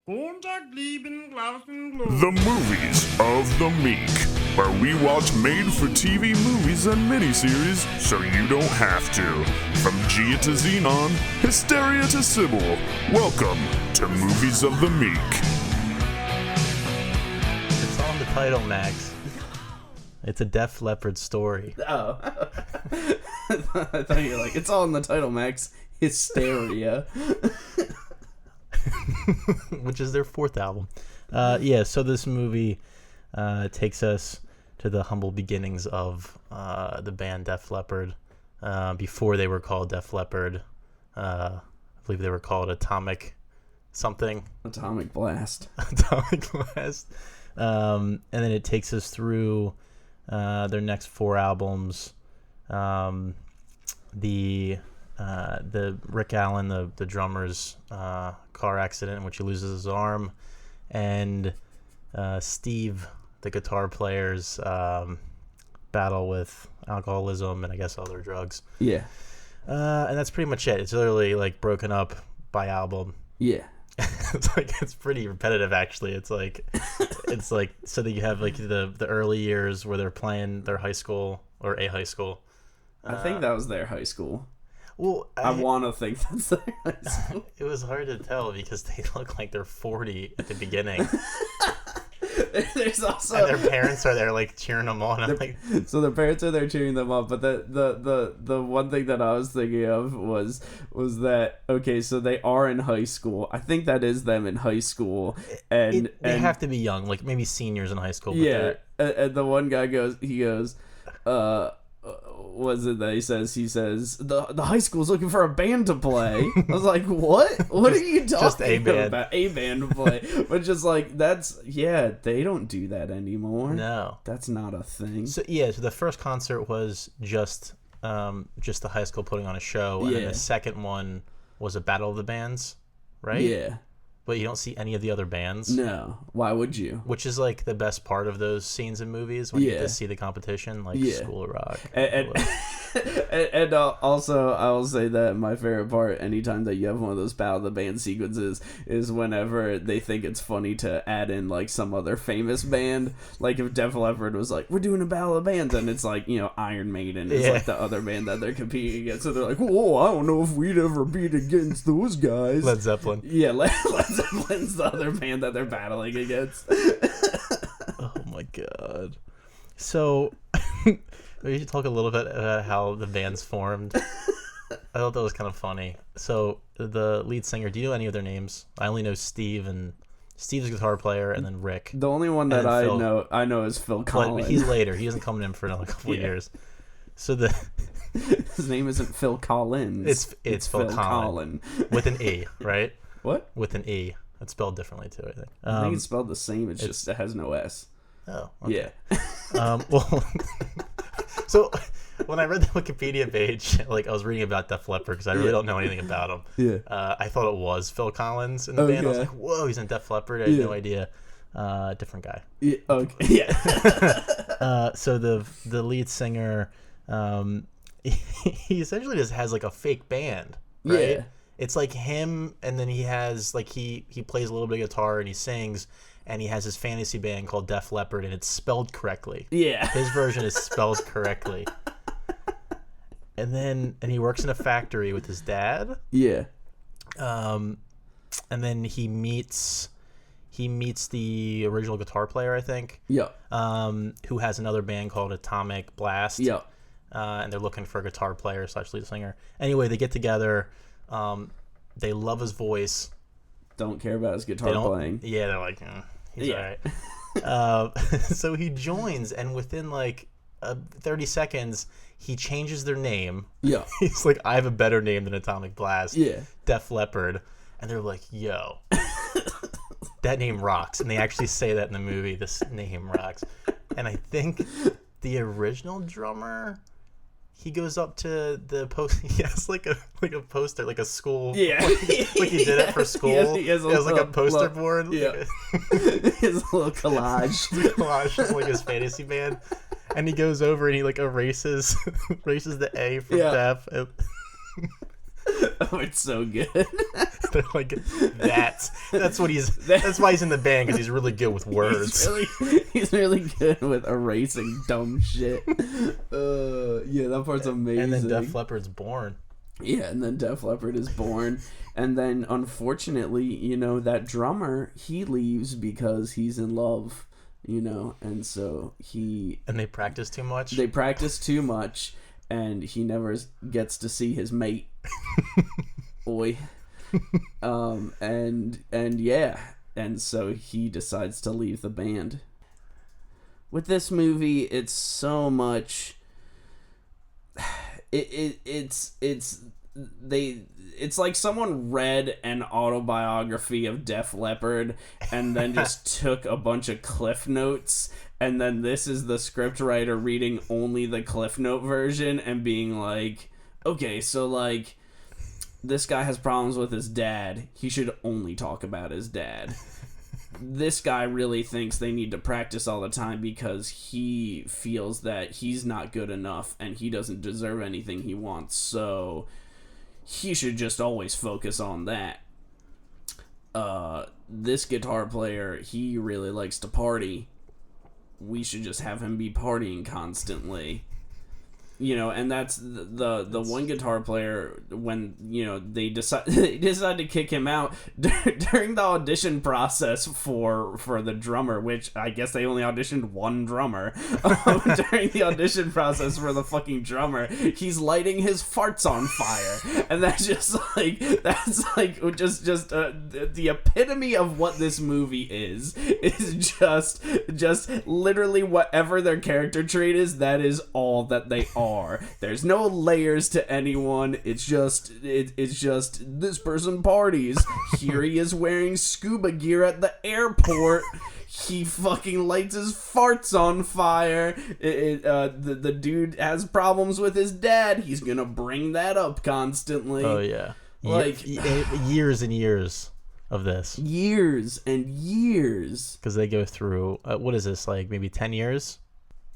The Movies of the Meek, where we watch made-for-TV movies and miniseries so you don't have to. From Gia to Xenon, Hysteria to Sybil, welcome to Movies of the Meek. It's on the title, Max. It's a Def Leppard story. Oh. I thought you were like, it's all in the title, Max. Hysteria. Which is their fourth album. So this movie takes us to the humble beginnings of the band Def Leppard. Before they were called Def Leppard, I believe they were called Atomic something. Atomic Blast. Atomic Blast. And then it takes us through their next four albums. The Rick Allen, the drummer's car accident in which he loses his arm, and Steve, the guitar player's battle with alcoholism and I guess other drugs. Yeah. And that's pretty much it. It's literally like broken up by album. Yeah. It's pretty repetitive actually. It's like so that you have like the early years where they're playing their high school or a high school. I think that was their high school. Well, I want to think that's their high school. It was hard to tell because they look like they're 40 at the beginning. There's also and their parents are there like cheering them on. I'm like, so their parents are there cheering them up, but the one thing that I was thinking of was that okay, so they are in high school. I think that is them in high school, and they have to be young, like maybe seniors in high school. But yeah, and the one guy goes, was it that he says the high school's looking for a band to play. I was like, what are you talking about? A band to play. But just like they don't do that anymore. No, that's not a thing. So the first concert was just the high school putting on a show, and then the second one was a battle of the bands, right? Yeah. But you don't see any of the other bands. No. Why would you? Which is like the best part of those scenes in movies when you get to see the competition, like School of Rock. And also, I will say that my favorite part, anytime that you have one of those Battle of the Band sequences, is whenever they think it's funny to add in like some other famous band. Like if Def Leppard was like, we're doing a Battle of Bands, and it's like, Iron Maiden is like the other band that they're competing against. So they're like, whoa, I don't know if we'd ever beat against those guys. Led Zeppelin. Yeah, Led Zeppelin's the other band that they're battling against. Oh my god. So we should talk a little bit about how the band's formed. I thought that was kind of funny. So the lead singer, do you know any of their names? I only know Steve, and Steve's a guitar player, and then Rick. The only one that I know is Phil Collins. But he's later. He isn't coming in for another couple of years. So his name isn't Phil Collins. It's Phil Collins with an E, right? What? With an E. It's spelled differently too, I think. I think it's spelled the same. It's just it has no S. Oh, okay. Yeah. So when I read the Wikipedia page, like I was reading about Def Leppard because I really don't know anything about him. Yeah. I thought it was Phil Collins in the band. I was like, whoa, he's in Def Leppard. I had no idea. Different guy. Yeah. Okay. Yeah. So the lead singer, he essentially just has like a fake band, right? Yeah. It's like him, and then he has like he plays a little bit of guitar and he sings. And he has his fantasy band called Def Leppard, and it's spelled correctly. Yeah. His version is spelled correctly. And he works in a factory with his dad. Yeah. And then he meets the original guitar player, I think. Yeah. Who has another band called Atomic Blast. Yeah. And they're looking for a guitar player / lead singer. Anyway, they get together. They love his voice. Don't care about his guitar playing. Yeah, they're like, he's all right. So he joins, and within like 30 seconds, he changes their name. Yeah. He's like, I have a better name than Atomic Blast. Yeah. Def Leppard. And they're like, yo, that name rocks. And they actually say that in the movie, this name rocks. And I think the original drummer... He goes up to the post. He has like a poster, like a school. Yeah, like he did it for school. He has like a poster board. Yeah, his little collage. Collage of like his fantasy band, and he goes over and he like erases the A from Def. Oh, it's so good. They're like, that's what he's. That's why he's in the band, because he's really good with words. He's really good with erasing dumb shit. Yeah, that part's amazing. And then Def Leppard's born. Yeah, and then Def Leppard is born. And then, unfortunately, you know, that drummer, he leaves because he's in love, you know, and so he... And they practice too much? They practice too much, and he never gets to see his mate. Boy. And yeah, and so he decides to leave the band. With this movie, it's so much... It's like someone read an autobiography of Def Leppard and then just took a bunch of cliff notes, and then this is the scriptwriter reading only the cliff note version and being like, okay, so like this guy has problems with his dad, he should only talk about his dad. This guy really thinks they need to practice all the time because he feels that he's not good enough and he doesn't deserve anything he wants, so he should just always focus on that. This guitar player, he really likes to party. We should just have him be partying constantly. You know, and that's the one guitar player, when, you know, they decide to kick him out during the audition process for the drummer, which I guess they only auditioned one drummer. During the audition process for the fucking drummer, he's lighting his farts on fire, and that's just the epitome of what this movie is just literally whatever their character trait is, that is all that they are. There's no layers to anyone. It's just this person parties. Here he is wearing scuba gear at the airport. He fucking lights his farts on fire. The dude has problems with his dad. He's gonna bring that up constantly. Oh yeah, like years and years of this. Years and years. Because they go through what is this, like maybe 10 years?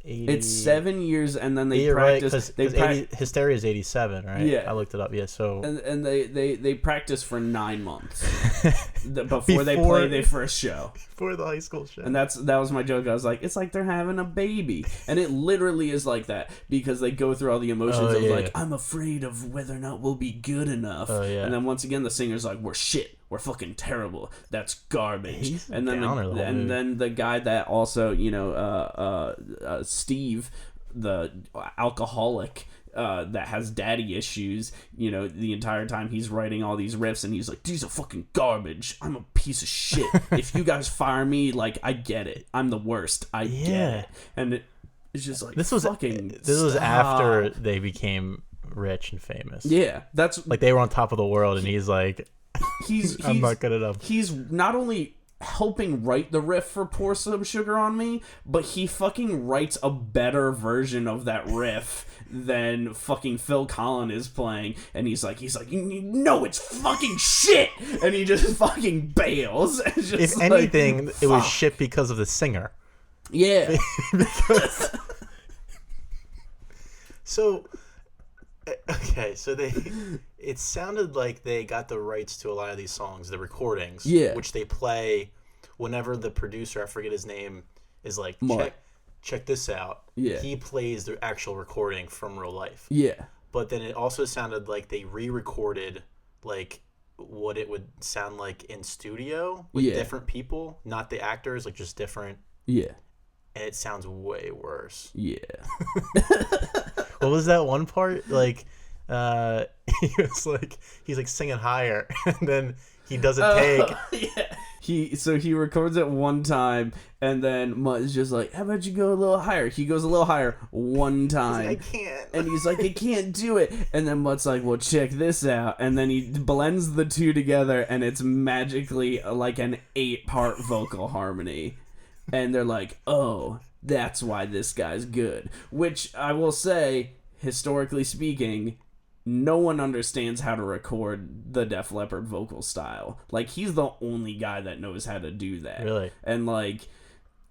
80... It's 7 years, and then they practice. Right, Hysteria is 87, right? Yeah, I looked it up. Yeah, so and they practice for 9 months before they play their first show. For the high school show. And that was my joke. I was like, it's like they're having a baby, and it literally is like that because they go through all the emotions of like, I'm afraid of whether or not we'll be good enough. And then once again, the singer's like, we're shit. We're fucking terrible. That's garbage. He's and then the guy that also, you know, Steve, the alcoholic, that has daddy issues, you know, the entire time he's writing all these riffs, and he's like, these are fucking garbage. I'm a piece of shit. If you guys fire me, like, I get it. I'm the worst. I get it. And it's just like, this was after they became rich and famous. Yeah, that's like they were on top of the world, and he's like, I'm not good enough. He's not only helping write the riff for Pour Some Sugar on Me, but he fucking writes a better version of that riff than fucking Phil Collins is playing, and he's like, no, it's fucking shit, and he just fucking bails. Just if anything, it was shit because of the singer. Yeah. So it sounded like they got the rights to a lot of these songs, the recordings, which they play whenever the producer, I forget his name, is like, check this out. Yeah. He plays the actual recording from real life. Yeah. But then it also sounded like they re-recorded like what it would sound like in studio with different people, not the actors, like just different. Yeah. And it sounds way worse. Yeah. What was that one part? Like, he's like singing higher, and then he doesn't take. Yeah. He records it one time, and then Mutt is just like, how about you go a little higher? He goes a little higher one time. I can't. And he's like, I can't do it. And then Mutt's like, well, check this out. And then he blends the two together, and it's magically like an 8-part vocal harmony. And they're like, oh, that's why this guy's good. Which I will say, historically speaking, no one understands how to record the Def Leppard vocal style. Like, he's the only guy that knows how to do that. Really? And, like,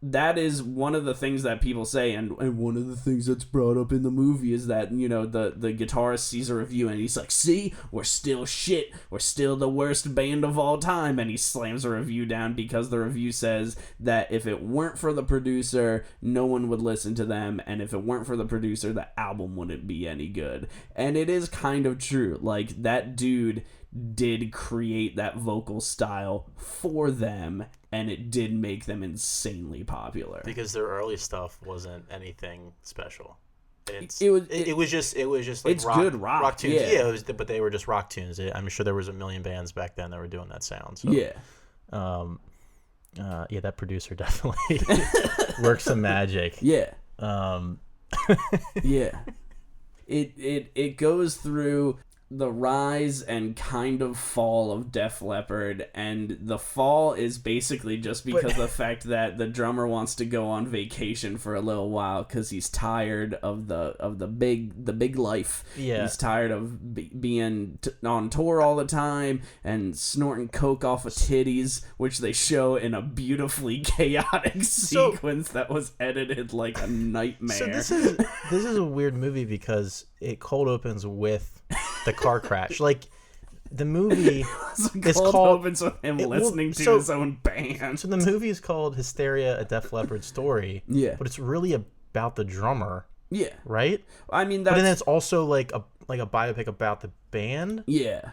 that is one of the things that people say, and one of the things that's brought up in the movie is that, you know, the guitarist sees a review and he's like, see, we're still shit, we're still the worst band of all time, and he slams a review down because the review says that if it weren't for the producer, no one would listen to them, and if it weren't for the producer, the album wouldn't be any good. And it is kind of true. Like, that dude did create that vocal style for them, and it did make them insanely popular. Because their early stuff wasn't anything special. It was just like it's good rock tunes. Yeah, but they were just rock tunes. I'm sure there was a million bands back then that were doing that sound. So, yeah. That producer definitely works some magic. Yeah. Yeah. It goes through the rise and kind of fall of Def Leppard, and the fall is basically just because of the fact that the drummer wants to go on vacation for a little while because he's tired of the big life. Yeah, he's tired of being on tour all the time and snorting coke off of titties, which they show in a beautifully chaotic sequence that was edited like a nightmare. So this is a weird movie because it cold opens with the car crash. Like, the movie is called opens with him listening to his own band. So the movie is called Hysteria, a Def Leppard Story. Yeah, but it's really about the drummer. Yeah, right. I mean, but then it's also like a biopic about the band. Yeah,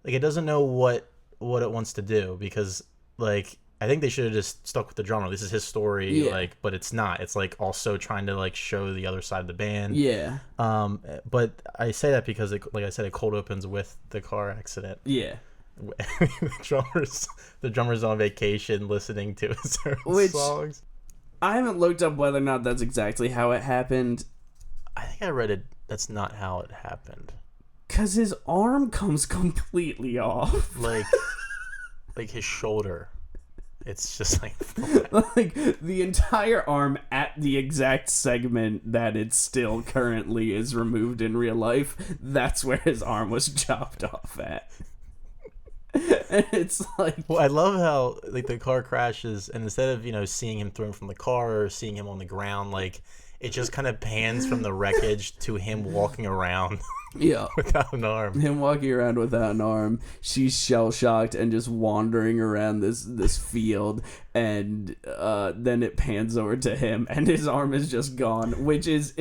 like it doesn't know what it wants to do because like I think they should have just stuck with the drummer. This is his story, like, but it's not. It's like also trying to like show the other side of the band. Yeah. But I say that because like I said, it cold opens with the car accident. Yeah. the drummer's on vacation listening to his own songs. I haven't looked up whether or not that's exactly how it happened. I think I read it. That's not how it happened. 'Cause his arm comes completely off. Like his shoulder. It's just like the entire arm at the exact segment that it still currently is removed in real life. That's where his arm was chopped off at. And it's like, well, I love how like the car crashes, and instead of seeing him thrown from the car or seeing him on the ground, like it just kind of pans from the wreckage to him walking around. Yeah, without an arm. Him walking around without an arm. She's shell shocked and just wandering around this field, and then it pans over to him, and his arm is just gone. Which is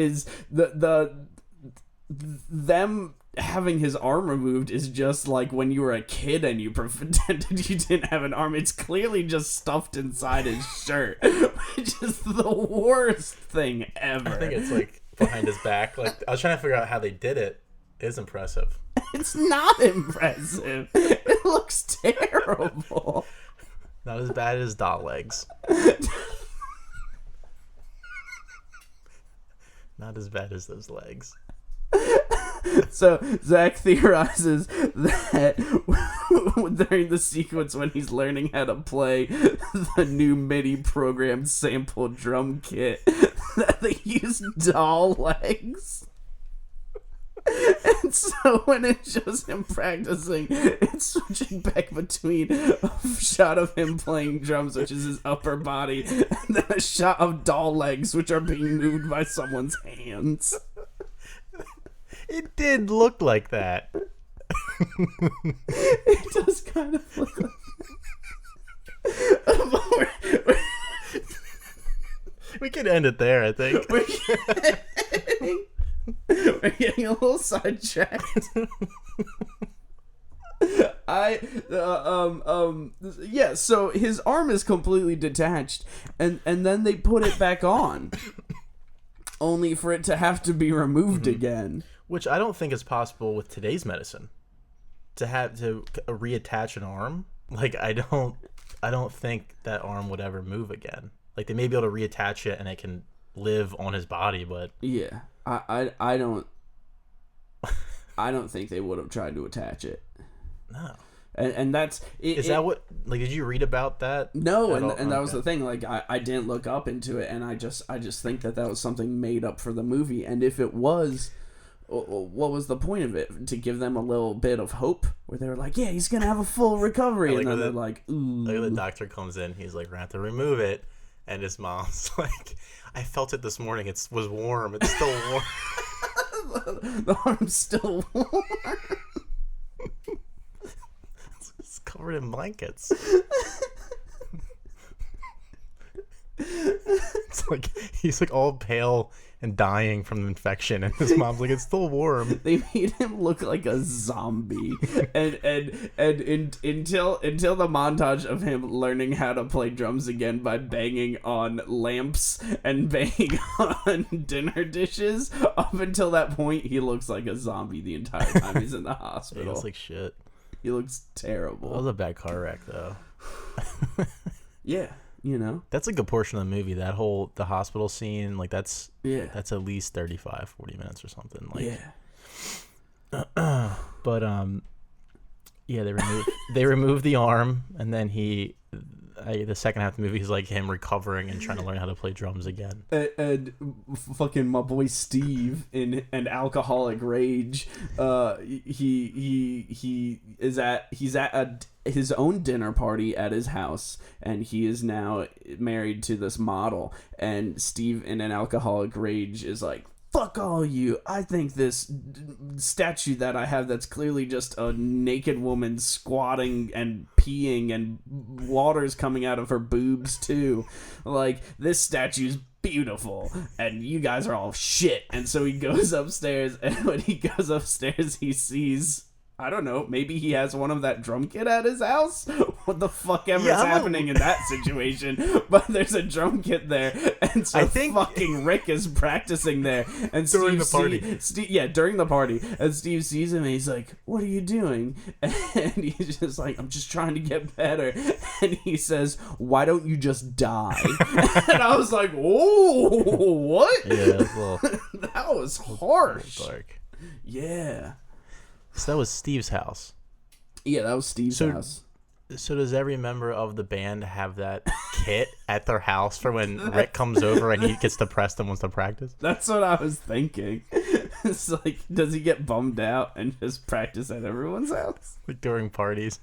them having his arm removed is just like when you were a kid and you pretended you didn't have an arm. It's clearly just stuffed inside his shirt, which is the worst thing ever. I think it's like behind his back. Like I was trying to figure out how they did it. It's impressive. It's not impressive. It looks terrible. Not as bad as doll legs. Not as bad as those legs. So Zach theorizes that during the sequence when he's learning how to play the new MIDI programmed sample drum kit, that they use doll legs. And so when it shows him practicing, it's switching back between a shot of him playing drums, which is his upper body, and then a shot of doll legs, which are being moved by someone's hands. It did look like that. It does kind of look like... We could end it there, I think. We're getting a little sidetracked. So his arm is completely detached, and then they put it back on, only for it to have to be removed again. Which I don't think is possible with today's medicine. To have to reattach an arm, like I don't think that arm would ever move again. Like they may be able to reattach it and it can live on his body, but yeah, I don't think they would have tried to attach it. No. And that's is that what, like, did you read about that? No, and that was the thing. Like I didn't look up into it, and I just think that was something made up for the movie. And if it was, what was the point of it? To give them a little bit of hope, where they were like, yeah, he's gonna have a full recovery, and then they're like, ooh. Like the doctor comes in, he's like, we're gonna have to remove it. And his mom's like, I felt it this morning. It was warm. It's still warm. The arm's still warm. It's covered in blankets. It's like he's like all pale and dying from the infection, and his mom's like, it's still warm. They made him look like a zombie, and until the montage of him learning how to play drums again by banging on lamps and banging on dinner dishes. Up until that point, he looks like a zombie the entire time he's in the hospital. He looks like shit. He looks terrible. That was a bad car wreck, though. Yeah. You know, that's a good portion of the movie. That whole the hospital scene, like that's at least 35, 40 minutes or something. Like, yeah. But they remove the arm, and then the second half of the movie is like him recovering and trying to learn how to play drums again. And fucking my boy Steve in an alcoholic rage, he's at his own dinner party at his house, and he is now married to this model, and Steve in an alcoholic rage is like, fuck all you. I think this statue that I have that's clearly just a naked woman squatting and peeing and water's coming out of her boobs too. Like, this statue's beautiful and you guys are all shit. And so he goes upstairs, and when he goes upstairs he sees, I don't know, maybe he has one of that drum kit at his house? What the fuck ever is happening in that situation? But there's a drum kit there, and so I think fucking Rick is practicing there. And during the party. During the party. And Steve sees him, and he's like, what are you doing? And he's just like, I'm just trying to get better. And he says, why don't you just die? And I was like, oh, what? Yeah, that was harsh. Dark. Yeah. So that was Steve's house. Yeah, that was Steve's house. So does every member of the band have that kit at their house for when Rick comes over and he gets depressed and wants to practice? That's what I was thinking. It's like, does he get bummed out and just practice at everyone's house? Like during parties.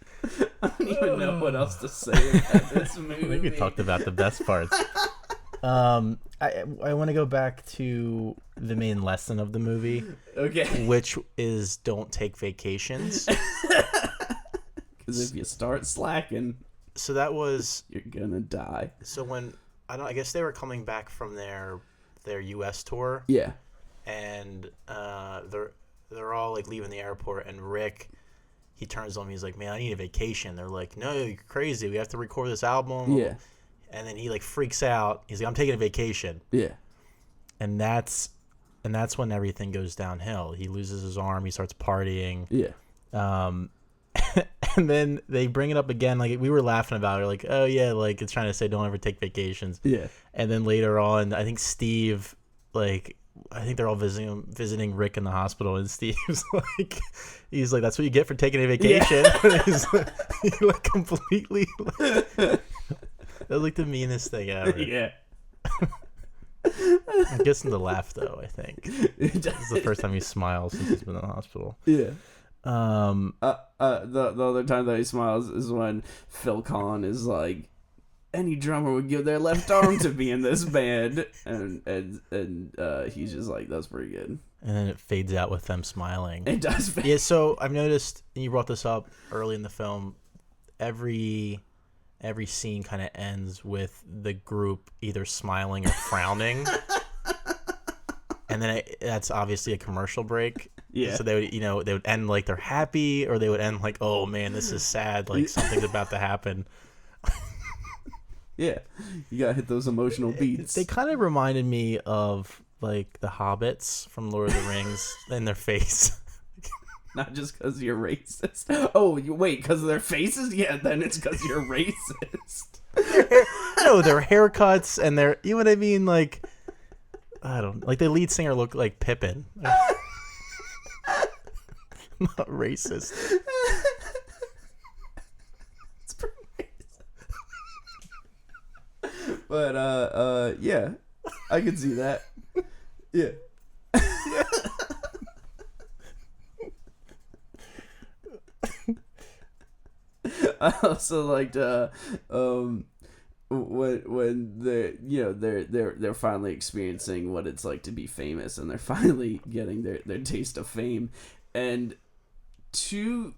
I don't even know what else to say about this movie. I think we talked about the best parts. I want to go back to the main lesson of the movie. Okay. Which is don't take vacations. Because if you start slacking, so that was, you're gonna die. So when I guess they were coming back from their U.S. tour. Yeah. And they're all like leaving the airport, and Rick, he turns on me. He's like, "Man, I need a vacation." They're like, "No, you're crazy. We have to record this album." Yeah. And then he like freaks out. He's like, "I'm taking a vacation." Yeah. And that's when everything goes downhill. He loses his arm. He starts partying. Yeah. And then they bring it up again. Like, we were laughing about it. Like, oh yeah, like it's trying to say don't ever take vacations. Yeah. And then later on, I think Steve, like, I think they're all visiting Rick in the hospital, and Steve's like, he's like, that's what you get for taking a vacation. Yeah. He like completely. That was like the meanest thing ever. Yeah. I'm guessing the laugh though. I think this is the first time he smiles since he's been in the hospital. Yeah. The other time that he smiles is when Phil Collin is like, any drummer would give their left arm to be in this band, and he's just like, that's pretty good. And then it fades out with them smiling. It does fade. Yeah, so I've noticed, and you brought this up early in the film, every scene kind of ends with the group either smiling or frowning. And then that's obviously a commercial break. Yeah. So they would end like they're happy, or they would end like, oh man, this is sad, like something's about to happen. Yeah, you gotta hit those emotional beats. They kind of reminded me of like the hobbits from Lord of the Rings in their face. Not just because you're racist. Oh, wait, because of their faces? Yeah, then it's because you're racist. No, their haircuts and their, you know what I mean? Like, I don't, like the lead singer looked like Pippin. Not racist. It's pretty racist. But, yeah, I can see that. Yeah. I also liked when they're finally experiencing what it's like to be famous, and they're finally getting their taste of fame, and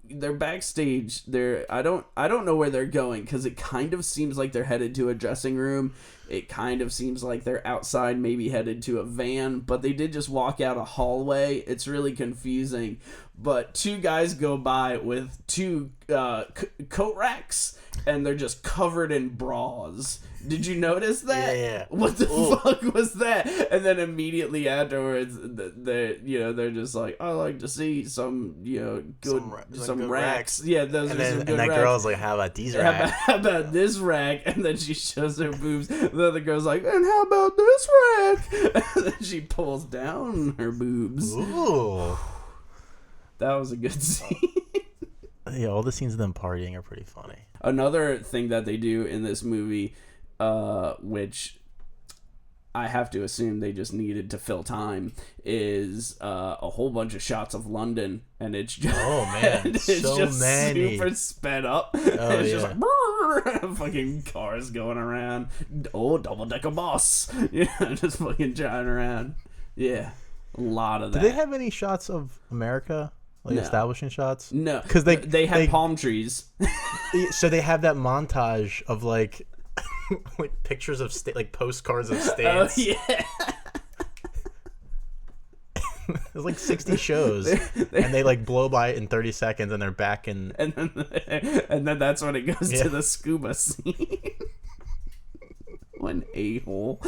they're backstage. I don't know where they're going, because it kind of seems like they're headed to a dressing room. It kind of seems like they're outside, maybe headed to a van, but they did just walk out a hallway. It's really confusing. But two guys go by with two coat racks, and they're just covered in bras. Did you notice that? Yeah. What the fuck was that? And then immediately afterwards, they're just like, I like to see some, some racks. Yeah, those are some good and that racks. girl's like, how about these racks? How about this rack? And then she shows her boobs. The other girl's like, and how about this rack? And then she pulls down her boobs. Ooh. That was a good scene. Yeah, all the scenes of them partying are pretty funny. Another thing that they do in this movie, which I have to assume they just needed to fill time, is a whole bunch of shots of London, and it's just it's so just many. Super sped up. Oh, it's yeah. just like fucking cars going around. Oh, double decker bus. Yeah, just fucking driving around. Yeah, a lot of that. Do they have any shots of America? Like No. Establishing shots? No, because they have palm trees. So they have that montage of like pictures of like postcards of states. Oh yeah. There's like 60 shows, and they like blow by it in 30 seconds, and they're back in. And then that's when it goes to the scuba scene. One a-hole.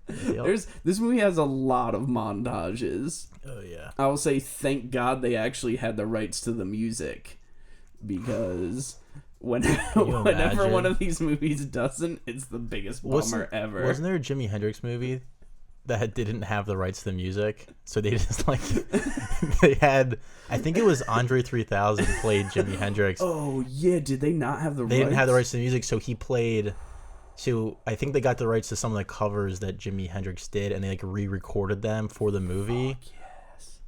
This movie has a lot of montages. Oh yeah. I will say thank God they actually had the rights to the music, because whenever one of these movies doesn't, it's the biggest bummer ever. Wasn't there a Jimi Hendrix movie that didn't have the rights to the music? So they just like they had, I think it was Andre 3000 played Jimi Hendrix. Oh yeah, did they not have the rights? They didn't have the rights to the music, so he played. So I think they got the rights to some of the covers that Jimi Hendrix did, and they like re-recorded them for the movie. Fuck yes.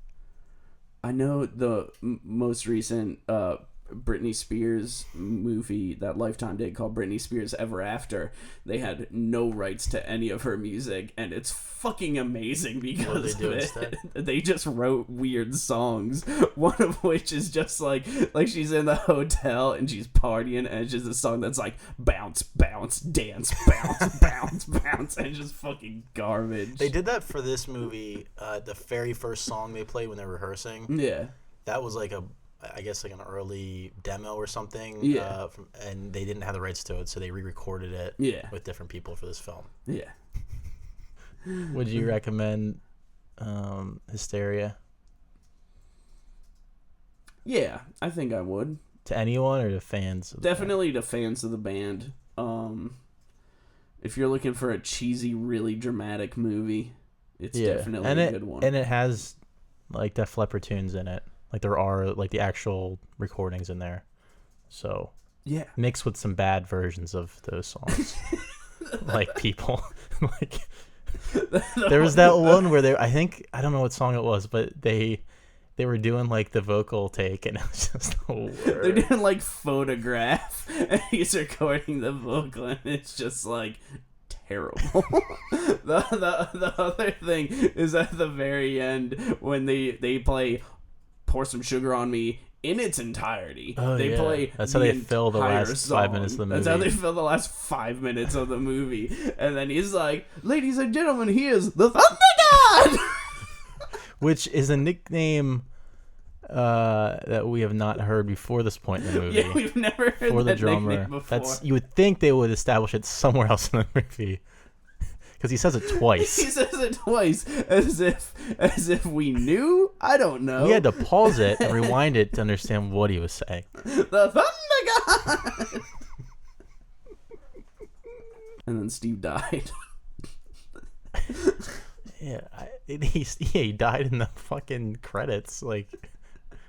I know the most recent Britney Spears movie that Lifetime did, called Britney Spears Ever After. They had no rights to any of her music, and it's fucking amazing because do of it. instead? They just wrote weird songs, one of which is just like she's in the hotel and she's partying, and it's just a song that's like bounce, bounce, dance, bounce, bounce, bounce, and just fucking garbage. They did that for this movie. The very first song they played when they're rehearsing. Yeah. That was like I guess like an early demo or something. Yeah. And they didn't have the rights to it, so they re-recorded it. Yeah. With different people for this film. Yeah. Would you recommend Hysteria? Yeah, I think I would. To anyone or to fans? Definitely to fans of the band. If you're looking for a cheesy, really dramatic movie, it's definitely a good one. And it has like Def Leppard tunes in it. Like there are like the actual recordings in there. So yeah, mixed with some bad versions of those songs. Like people like there was that one where I don't know what song it was, but they were doing like the vocal take, and it was just a word. They're doing like Photograph, and he's recording the vocal, and it's just like terrible. the other thing is at the very end when they play Pour Some Sugar on Me in its entirety. They play. That's how they fill the last 5 minutes of the movie. That's how they fill the last 5 minutes of the movie. And then he's like, "Ladies and gentlemen, here's the Thunder God," which is a nickname that we have not heard before this point in the movie. Yeah, we've never heard for that the drummer. nickname before. You would think they would establish it somewhere else in the movie. Because he says it twice. He says it twice, as if we knew. I don't know. We had to pause it and rewind it to understand what he was saying. The Thunder God. And then Steve died. He died in the fucking credits. Like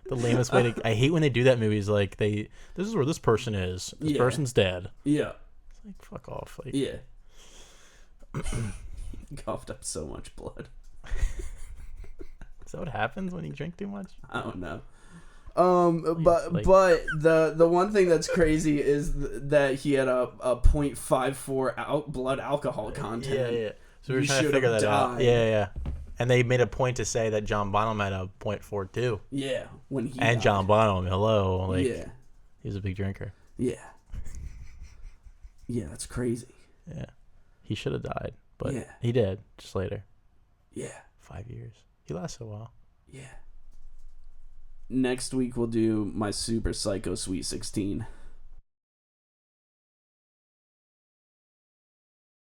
the lamest way to. I hate when they do that. Movies like this is where this person is. This person's dead. Yeah. It's like fuck off. Like, yeah. He coughed up so much blood. Is that what happens when you drink too much? I don't know. But the one thing that's crazy is that he had a 0.54 blood alcohol content. Yeah. So we were trying to figure that out. Yeah. And they made a point to say that John Bonham had a 0.42. Yeah, when he and died. John Bonham, hello, like yeah, he was a big drinker. Yeah, that's crazy. Yeah, he should have died, but yeah, he did just later. Yeah, 5 years. He lasted a while. Yeah. Next week we'll do my Super Psycho Sweet 16.